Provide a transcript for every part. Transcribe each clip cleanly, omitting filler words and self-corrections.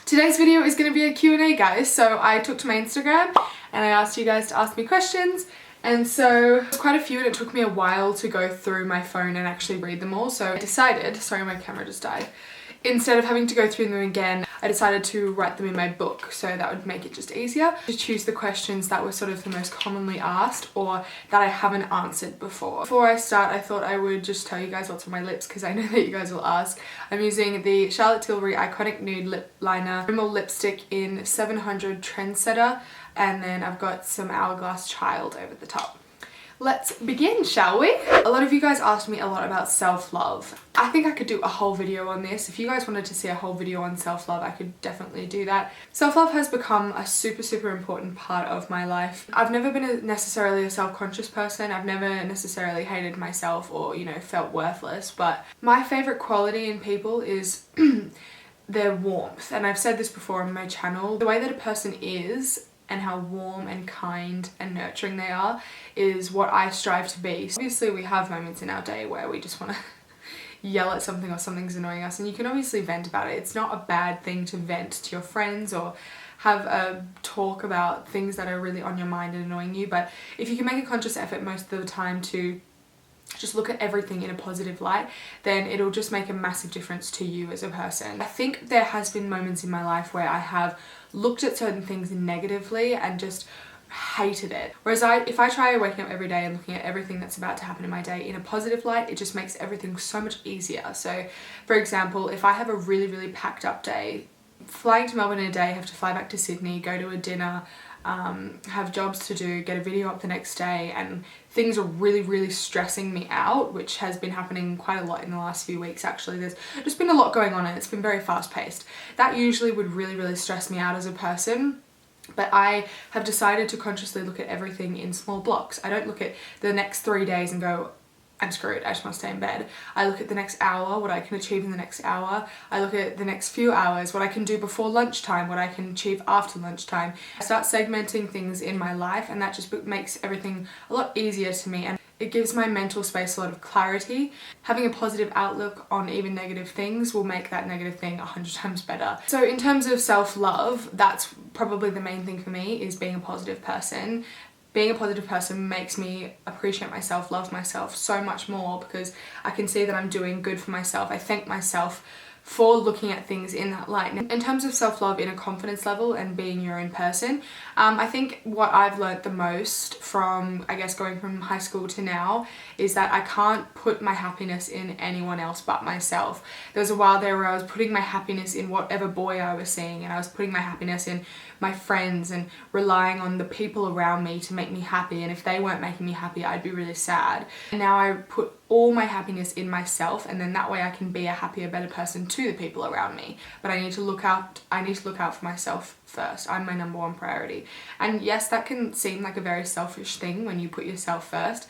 Today's video is going to be a Q&A, guys. So I took to my Instagram and I asked you guys to ask me questions. And so there's quite a few and it took me a while to go through my phone and actually read them all. So I decided, sorry my camera just died, instead of having to go through them again, I decided to write them in my book, so that would make it just easier to choose the questions that were sort of the most commonly asked or that I haven't answered before. Before I start, I thought I would just tell you guys what's on my lips because I know that you guys will ask. I'm using the Charlotte Tilbury Iconic Nude Lip Liner Rimmel Lipstick in 700 Trendsetter, and then I've got some Hourglass Child over the top. Let's begin, shall we? A lot of you guys asked me a lot about self-love. I think I could do a whole video on this. If you guys wanted to see a whole video on self-love, I could definitely do that. Self-love has become a super important part of my life. I've never been necessarily a self-conscious person. I've never necessarily hated myself or, you know, felt worthless, but my favorite quality in people is their warmth. And I've said this before on my channel. The way that a person is and how warm and kind and nurturing they are is what I strive to be. So obviously we have moments in our day where we just want to yell at something or something's annoying us, and you can obviously vent about it. It's not a bad thing to vent to your friends or have a talk about things that are really on your mind and annoying you, but if you can make a conscious effort most of the time to just look at everything in a positive light, then it'll just make a massive difference to you as a person. I think there has been moments in my life where I have looked at certain things negatively and just hated it. Whereas if I try waking up every day and looking at everything that's about to happen in my day in a positive light, it just makes everything so much easier. So for example, if I have a really packed up day, flying to Melbourne in a day, have to fly back to Sydney, go to a dinner, have jobs to do, get a video up the next day, and things are really stressing me out, which has been happening quite a lot in the last few weeks actually. There's just been a lot going on and it's been very fast paced. That usually would really stress me out as a person. But I have decided to consciously look at everything in small blocks. I don't look at the next 3 days and go, I'm screwed, I just want to stay in bed. I look at the next hour, what I can achieve in the next hour. I look at the next few hours, what I can do before lunchtime, what I can achieve after lunchtime. I start segmenting things in my life, and that just makes everything a lot easier to me, and it gives my mental space a lot of clarity. Having a positive outlook on even negative things will make that negative thing 100 times better. So in terms of self-love, that's probably the main thing for me, is being a positive person. Being a positive person makes me appreciate myself, love myself so much more, because I can see that I'm doing good for myself. I thank myself for looking at things in that light. In terms of self-love in a confidence level and being your own person, I think what I've learnt the most from, I guess, going from high school to now is that I can't put my happiness in anyone else but myself. There was a while there where I was putting my happiness in whatever boy I was seeing, and I was putting my happiness in my friends and relying on the people around me to make me happy, and if they weren't making me happy, I'd be really sad. And now I put all my happiness in myself, and then that way I can be a happier, better person to the people around me. But I need to look out for myself first. I'm my #1 priority. And yes, that can seem like a very selfish thing when you put yourself first,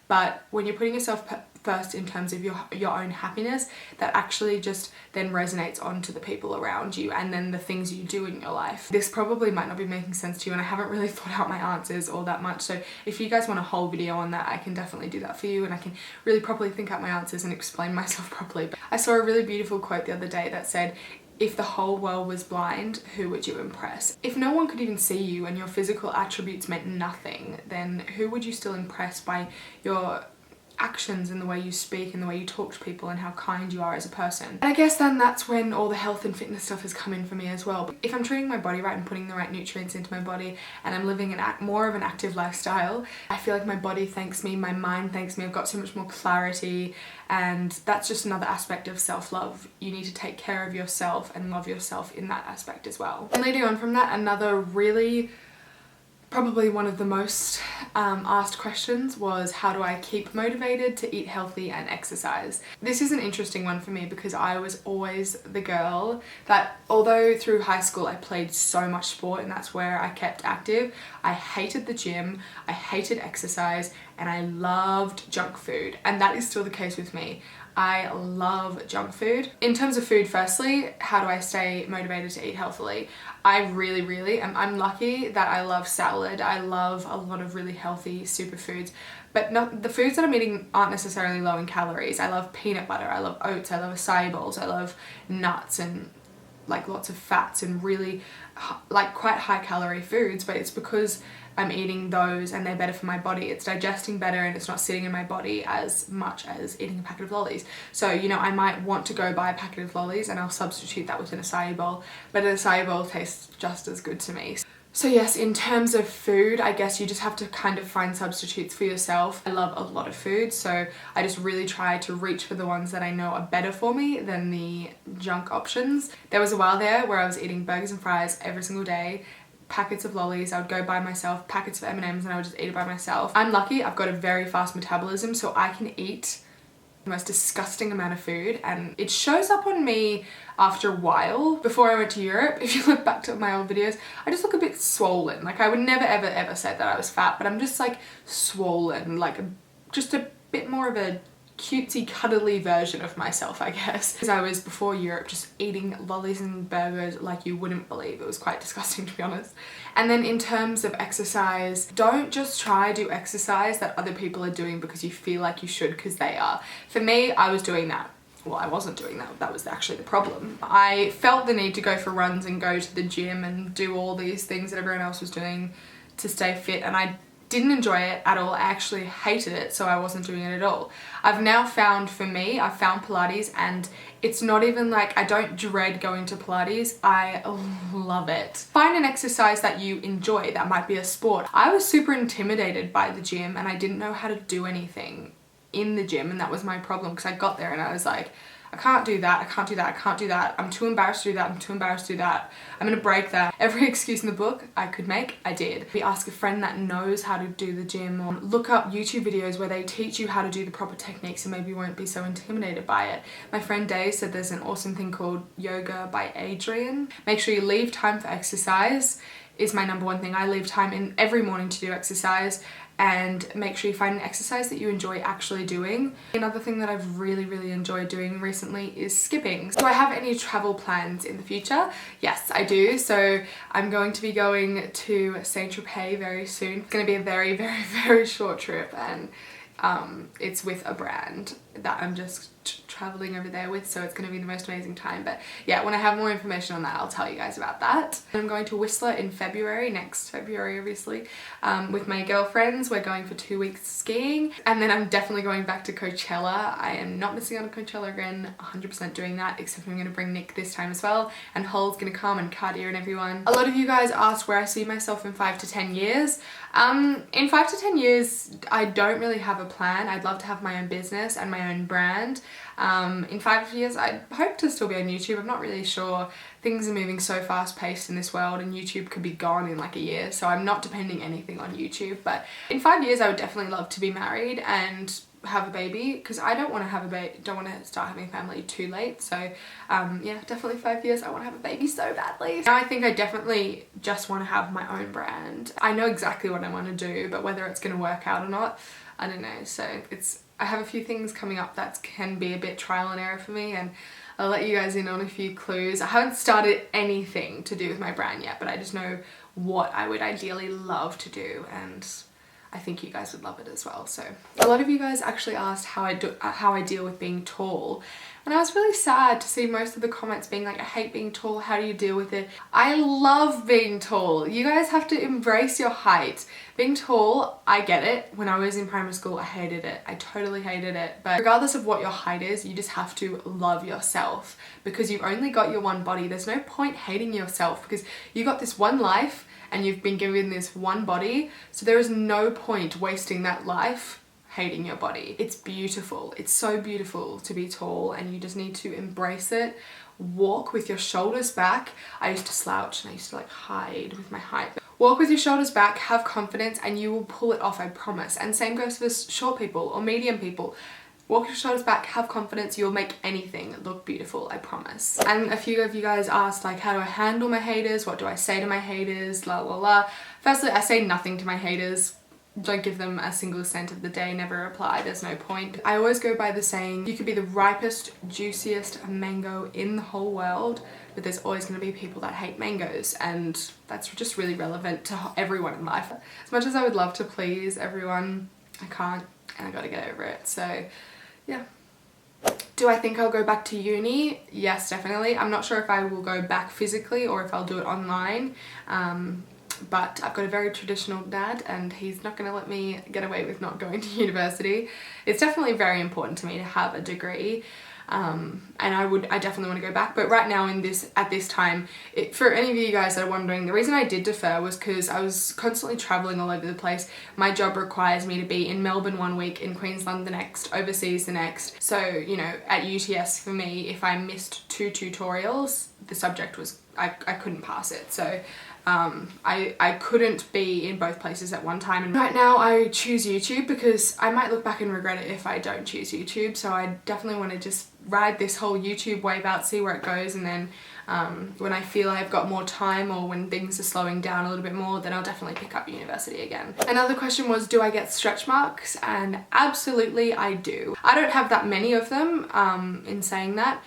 but when you're putting yourself first in terms of your own happiness, that actually just then resonates onto the people around you and then the things you do in your life. This probably might not be making sense to you, and I haven't really thought out my answers all that much, so if you guys want a whole video on that, I can definitely do that for you, and I can really properly think out my answers and explain myself properly. But I saw a really beautiful quote the other day that said, if the whole world was blind, who would you impress? If no one could even see you and your physical attributes meant nothing, then who would you still impress by your actions and the way you speak and the way you talk to people and how kind you are as a person? And I guess then that's when all the health and fitness stuff has come in for me as well. If I'm treating my body right and putting the right nutrients into my body, and I'm living more of an active lifestyle, I feel like my body thanks me, my mind thanks me, I've got so much more clarity, and that's just another aspect of self-love. You need to take care of yourself and love yourself in that aspect as well. And leading on from that, another really probably one of the most asked questions was, how do I keep motivated to eat healthy and exercise? This is an interesting one for me because I was always the girl that, although through high school I played so much sport and that's where I kept active, I hated the gym, I hated exercise, and I loved junk food, and that is still the case with me. I love junk food. In terms of food, firstly, how do I stay motivated to eat healthily? I really I'm lucky that I love salad. I love a lot of really healthy superfoods, but the foods that I'm eating aren't necessarily low in calories. I love peanut butter, I love oats, I love acai bowls, I love nuts and like lots of fats and really like quite high calorie foods, but it's because I'm eating those and they're better for my body. It's digesting better and it's not sitting in my body as much as eating a packet of lollies. So, you know, I might want to go buy a packet of lollies and I'll substitute that with an acai bowl, but an acai bowl tastes just as good to me. So yes, in terms of food, I guess you just have to kind of find substitutes for yourself. I love a lot of food, so I just really try to reach for the ones that I know are better for me than the junk options. There was a while there where I was eating burgers and fries every single day, packets of lollies, I would go buy myself, packets of M&Ms, and I would just eat it by myself. I'm lucky, I've got a very fast metabolism, so I can eat the most disgusting amount of food, and it shows up on me after a while. Before I went to Europe, if you look back to my old videos, I just look a bit swollen. Like, I would never ever say that I was fat, but I'm just like swollen, like just a bit more of a cutesy cuddly version of myself, I guess. Because I was before Europe just eating lollies and burgers like you wouldn't believe. It was quite disgusting, to be honest. And then in terms of exercise, don't just try to do exercise that other people are doing because you feel like you should because they are. For me, I was doing that. Well, I wasn't doing that. That was actually the problem. I felt the need to go for runs and go to the gym and do all these things that everyone else was doing to stay fit, and I didn't enjoy it at all. I actually hated it, so I wasn't doing it at all. I've now found, for me, I've found Pilates, and it's not even like I don't dread going to Pilates. I love it. Find an exercise that you enjoy. That might be a sport. I was super intimidated by the gym and I didn't know how to do anything in the gym, and that was my problem because I got there and I was like, I can't do that, I can't do that, I can't do that, I'm too embarrassed to do that, I'm too embarrassed to do that, I'm gonna break that. Every excuse in the book I could make, I did. We ask a friend that knows how to do the gym, or look up YouTube videos where they teach you how to do the proper techniques and maybe you won't be so intimidated by it. My friend Day said there's an awesome thing called Yoga by Adriene. Make sure you leave time for exercise is my number one thing. I leave time in every morning to do exercise, and make sure you find an exercise that you enjoy actually doing. Another thing that I've really enjoyed doing recently is skipping. Do I have any travel plans in the future? Yes, I do. So I'm going to be going to Saint-Tropez very soon. It's gonna be a very short trip, and it's with a brand that I'm just traveling over there with, so it's going to be the most amazing time. But yeah, when I have more information on that, I'll tell you guys about that. I'm going to Whistler in February, next February obviously, with my girlfriends. We're going for 2 weeks skiing, and then I'm definitely going back to Coachella. I am not missing out on Coachella again, 100% doing that, except I'm going to bring Nick this time as well, and Hol's going to come, and Cardia and everyone. A lot of you guys asked where I see myself in 5 to 10 years. In 5 to 10 years, I don't really have a plan. I'd love to have my own business and my own brand. In 5 years, I hope to still be on YouTube. I'm not really sure. Things are moving so fast paced in this world, and YouTube could be gone in like a year, so I'm not depending anything on YouTube. But in 5 years, I would definitely love to be married and have a baby, because I don't want to have a baby, don't want to start having a family too late. So yeah, definitely 5 years, I want to have a baby so badly. Now I think I definitely just want to have my own brand. I know exactly what I want to do, but whether it's going to work out or not, I don't know. So I have a few things coming up that can be a bit trial and error for me, and I'll let you guys in on a few clues. I haven't started anything to do with my brand yet, but I just know what I would ideally love to do, and I think you guys would love it as well. So a lot of you guys actually asked how I deal with being tall, and I was really sad to see most of the comments being like, I hate being tall, how do you deal with it? I love being tall. You guys have to embrace your height. Being tall, I get it. When I was in primary school, I hated it. I totally hated it. But regardless of what your height is, you just have to love yourself, because you've only got your one body. There's no point hating yourself, because you got this one life and you've been given this one body, so there is no point wasting that life hating your body. It's beautiful. It's so beautiful to be tall, and you just need to embrace it. Walk with your shoulders back. I used to slouch and I used to like hide with my height. Walk with your shoulders back, have confidence, and you will pull it off, I promise. And same goes for short people or medium people. Walk your shoulders back, have confidence, you'll make anything look beautiful, I promise. And a few of you guys asked like, how do I handle my haters? What do I say to my haters? La la la. Firstly, I say nothing to my haters. Don't give them a single cent of the day, never reply, there's no point. I always go by the saying, you could be the ripest, juiciest mango in the whole world, but there's always going to be people that hate mangoes, and that's just really relevant to everyone in life. As much as I would love to please everyone, I can't, and I gotta get over it. So yeah. Do I think I'll go back to uni? Yes, definitely. I'm not sure if I will go back physically or if I'll do it online. But I've got a very traditional dad and he's not going to let me get away with not going to university. It's definitely very important to me to have a degree. And I definitely want to go back, but right now at this time, for any of you guys that are wondering, the reason I did defer was because I was constantly traveling all over the place. My job requires me to be in Melbourne one week, in Queensland the next, overseas the next. So, you know, at UTS for me, if I missed 2 tutorials, the subject was, I couldn't pass it. So I couldn't be in both places at one time, and right now I choose YouTube because I might look back and regret it if I don't choose YouTube. So I definitely want to just ride this whole YouTube wave out, see where it goes, and then when I feel I've got more time or when things are slowing down a little bit more, then I'll definitely pick up university again. Another question was, do I get stretch marks? And absolutely I do. I don't have that many of them in saying that,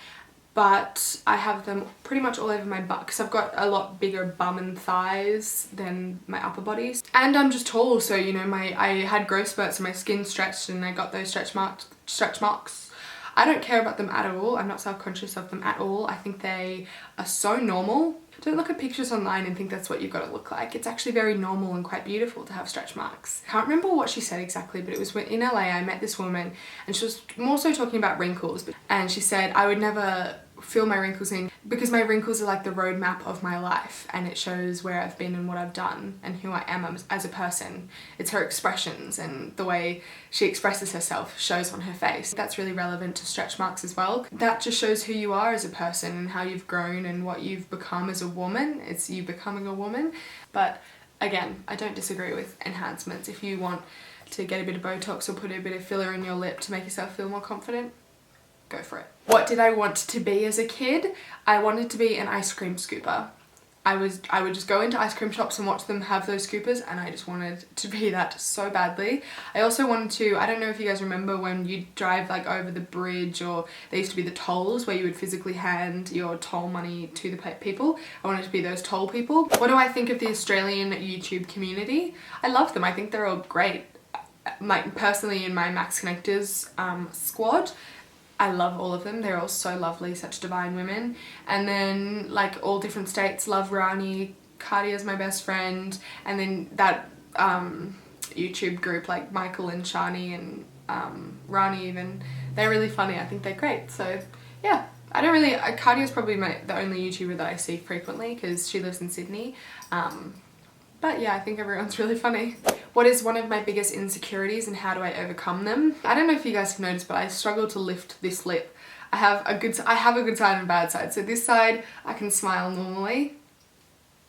but I have them pretty much all over my butt because I've got a lot bigger bum and thighs than my upper bodies. And I'm just tall, so you know, I had growth spurts and my skin stretched and I got those stretch marks. I don't care about them at all. I'm not self-conscious of them at all. I think they are so normal. Don't look at pictures online and think that's what you've got to look like. It's actually very normal and quite beautiful to have stretch marks. I can't remember what she said exactly, but it was in LA I met this woman and she was more so talking about wrinkles. And she said, I would never fill my wrinkles in because my wrinkles are like the roadmap of my life and it shows where I've been and what I've done and who I am as a person. It's her expressions and the way she expresses herself shows on her face. That's really relevant to stretch marks as well. That just shows who you are as a person and how you've grown and what you've become as a woman. It's you becoming a woman. But again, I don't disagree with enhancements. If you want to get a bit of Botox or put a bit of filler in your lip to make yourself feel more confident, go for it. What did I want to be as a kid? I wanted to be an ice cream scooper. I would just go into ice cream shops and watch them have those scoopers and I just wanted to be that so badly. I also wanted to, I don't know if you guys remember when you drive like over the bridge, or there used to be the tolls where you would physically hand your toll money to the people. I wanted to be those toll people. What do I think of the Australian YouTube community? I love them. I think they're all great. Personally in my Max Connectors squad, I love all of them. They're all so lovely, such divine women. And then like all different states love Rani. Cardia's my best friend. And then that YouTube group like Michael and Shani and Rani even, they're really funny. I think they're great. So yeah, I don't really, Cardia's probably the only YouTuber that I see frequently because she lives in Sydney. But yeah, I think everyone's really funny. What is one of my biggest insecurities and how do I overcome them? I don't know if you guys have noticed, but I struggle to lift this lip. I have a good side and a bad side. So this side, I can smile normally.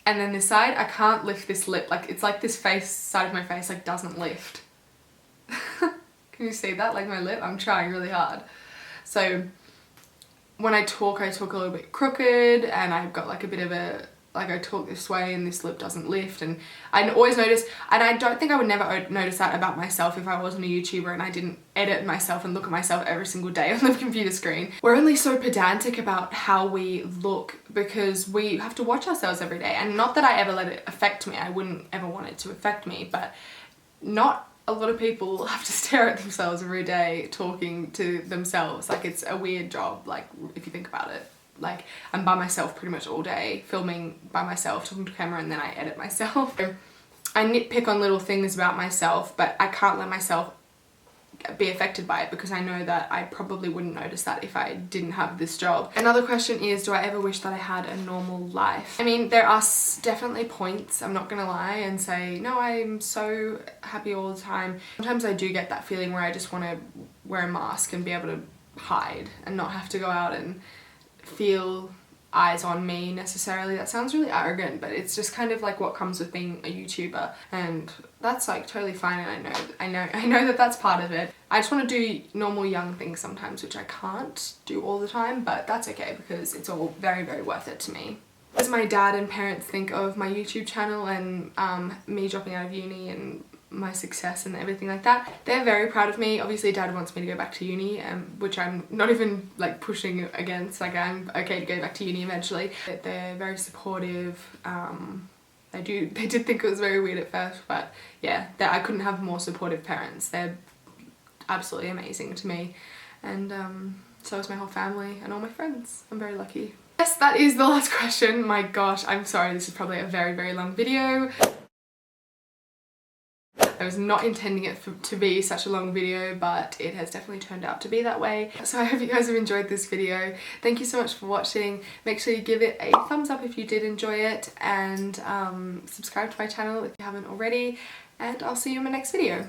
And then this side, I can't lift this lip. Like, it's like this side of my face like doesn't lift. Can you see that? Like my lip? I'm trying really hard. So when I talk a little bit crooked and I've got like a bit of a, like I talk this way and this lip doesn't lift, and I always notice, and I don't think I would never notice that about myself if I wasn't a YouTuber and I didn't edit myself and look at myself every single day on the computer screen. We're only so pedantic about how we look because we have to watch ourselves every day, and not that I ever let it affect me. I wouldn't ever want it to affect me, but not a lot of people have to stare at themselves every day talking to themselves. Like, it's a weird job, like if you think about it. Like, I'm by myself pretty much all day, filming by myself, talking to camera, and then I edit myself. I nitpick on little things about myself, but I can't let myself be affected by it because I know that I probably wouldn't notice that if I didn't have this job. Another question is, do I ever wish that I had a normal life? I mean, there are definitely points, I'm not gonna lie and say, no, I'm so happy all the time. Sometimes I do get that feeling where I just want to wear a mask and be able to hide and not have to go out and feel eyes on me necessarily. That sounds really arrogant, but it's just kind of like what comes with being a YouTuber, and that's like totally fine, and I know that that's part of it. I just want to do normal young things sometimes, which I can't do all the time, but that's okay because it's all very, very worth it to me. As my dad and parents think of my YouTube channel and me dropping out of uni and my success and everything like that, they're very proud of me. Obviously Dad wants me to go back to uni, which I'm not even like pushing against. Like, I'm okay to go back to uni eventually. They're very supportive. They did think it was very weird at first, but yeah, I couldn't have more supportive parents. They're absolutely amazing to me, and So is my whole family and all my friends. I'm very lucky. Yes, that is the last question. My gosh, I'm sorry, this is probably a very long video. I was not intending it to be such a long video, but it has definitely turned out to be that way. So I hope you guys have enjoyed this video. Thank you so much for watching. Make sure you give it a thumbs up if you did enjoy it, and subscribe to my channel if you haven't already, and I'll see you in my next video.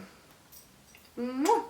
Mwah!